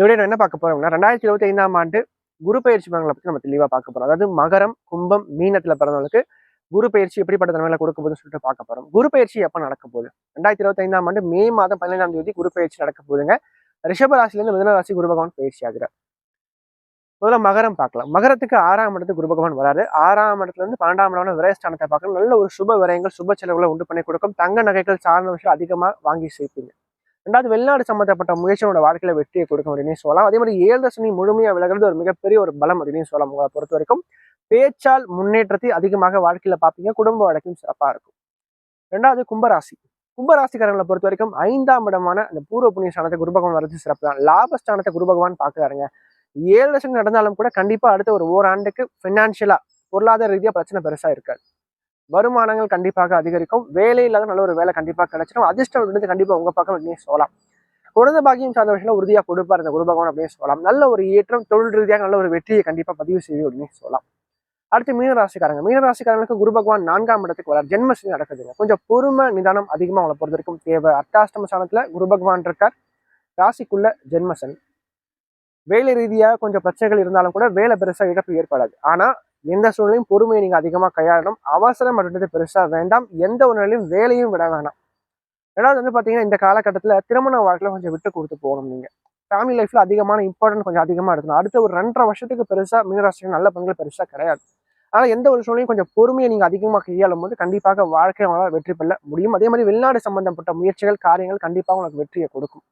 இதோட என்ன பார்க்க போறோம்னா 2025ஆம் ஆண்டு குரு பயிற்சி பலன்களை பத்தி நம்ம தெளிவா பார்க்க போறோம். அதாவது மகரம், கும்பம், மீனத்துல பிறந்தவங்களுக்கு குரு பயிற்சி எப்படிப்பட்ட தன்மையில கொடுக்க போகுதுன்னு சொல்லிட்டு பார்க்க போறோம். குரு பயிற்சி எப்ப நடக்க போகுது? 2025ஆம் ஆண்டு மே மாதம் 15ஆம் தேதி குரு பயிற்சி நடக்க போகுதுங்க. ரிஷப ராசியிலிருந்து மிதுன ராசி குரு பகவான் பயிற்சி ஆகிறார். முதல்ல மகரம் பார்க்கலாம். மகரத்துக்கு 6ஆம் இடத்துக்கு குரு பகவான் வராரு. 6ஆம் இடத்துல இருந்து 12ஆம் இடமான விரயஸ்தானத்தை பார்க்கலாம். நல்ல ஒரு சுப விரயங்கள், சுப செலவுகளை உண்டு பண்ணி கொடுக்கும். தங்க நகைகள் சார்ந்த விஷயம் அதிகமா வாங்கி சேர்ப்பீங்க. ரெண்டாவது வெளிநாடு சம்பந்தப்பட்ட முயற்சியோட வாழ்க்கையில வெற்றியை கொடுக்கும் அப்படின்னு சொல்லலாம். அதே மாதிரி 7 சனி முழுமையா விலகிறது ஒரு மிகப்பெரிய ஒரு பலம் அப்படின்னு சொல்லலாம். உங்களை பொறுத்த வரைக்கும் பேச்சால் முன்னேற்றத்தை அதிகமாக வாழ்க்கையில பார்ப்பீங்க. குடும்ப வழக்கும் சிறப்பா இருக்கும். ரெண்டாவது கும்பராசி. கும்பராசிக்காரங்களை பொறுத்த வரைக்கும் 5ஆம் இடமான அந்த பூர்வ புண்ணிய ஸ்தானத்தை குரு பகவான் வரது சிறப்பு தான். லாபஸ்தானத்தை குரு பகவான் பார்க்கிறாருங்க. 7 லட்சம் நடந்தாலும் கூட கண்டிப்பா அடுத்த ஒரு ஓராண்டுக்கு பினான்சியலா பொருளாதார ரீதியா பிரச்சனை பெருசா இருக்காது. வருமானங்கள் கண்டிப்பாக அதிகரிக்கும். வேலை இல்லாத நல்ல ஒரு வேலை கண்டிப்பாக கிடைச்சிடும். அதிர்ஷ்டம் இருந்து கண்டிப்பா உங்க பக்கம் அப்படின்னு சொல்லலாம். குழந்தை பாக்கியம் சார்ந்த விஷயம் உறுதியா கொடுப்பார் இந்த குரு பகவான் அப்படின்னு சொல்லலாம். நல்ல ஒரு ஏற்றம், தொழில் ரீதியாக நல்ல ஒரு வெற்றியை கண்டிப்பா பதிவு செய்யும் அப்படின்னு சொல்லலாம். அடுத்து மீனராசிக்காரங்க. மீனராசிக்காரங்களுக்கு குரு பகவான் 4ஆம் இடத்துக்கு வரார். ஜென்மசனி நடக்குதுங்க. கொஞ்சம் பொறுமை நிதானம் அதிகமா அவங்களை பொறுத்த வரைக்கும் தேவை. அஷ்டாஷ்டம ஸ்தானத்துல குரு பகவான் இருக்கார். ராசிக்குள்ள ஜென்மசனி. வேலை ரீதியா கொஞ்சம் பிரச்சனைகள் இருந்தாலும் கூட வேலை பெருசா இழப்பு ஏற்படாது. ஆனா எந்த சூழ்நிலையும் பொறுமையை நீங்க அதிகமா கையாளணும். அவசரம் அப்படின்றது பெருசா வேண்டாம். எந்த ஒரு நிலையும் வேலையும் விட வேணாம். ரெண்டாவது வந்து பாத்தீங்கன்னா இந்த காலகட்டத்துல திருமண வாழ்க்கையில கொஞ்சம் விட்டு கொடுத்து போகணும். நீங்க ஃபேமிலி லைஃப்ல அதிகமான இம்பார்ட்டன்ட் கொஞ்சம் அதிகமா இருக்கணும். அடுத்த ஒரு 2.5 வருஷத்துக்கு பெருசா மீனராசிக்கு நல்ல பண்கள் பெருசா கிடையாது. ஆனா எந்த ஒரு சூழ்நிலையும் கொஞ்சம் பொறுமையை நீங்க அதிகமாக கையாளும் போது கண்டிப்பாக வாழ்க்கை வெற்றி பெற முடியும். அதே மாதிரி வெளிநாடு சம்பந்தப்பட்ட முயற்சிகள், காரியங்கள் கண்டிப்பாக உங்களுக்கு வெற்றியை கொடுக்கும்.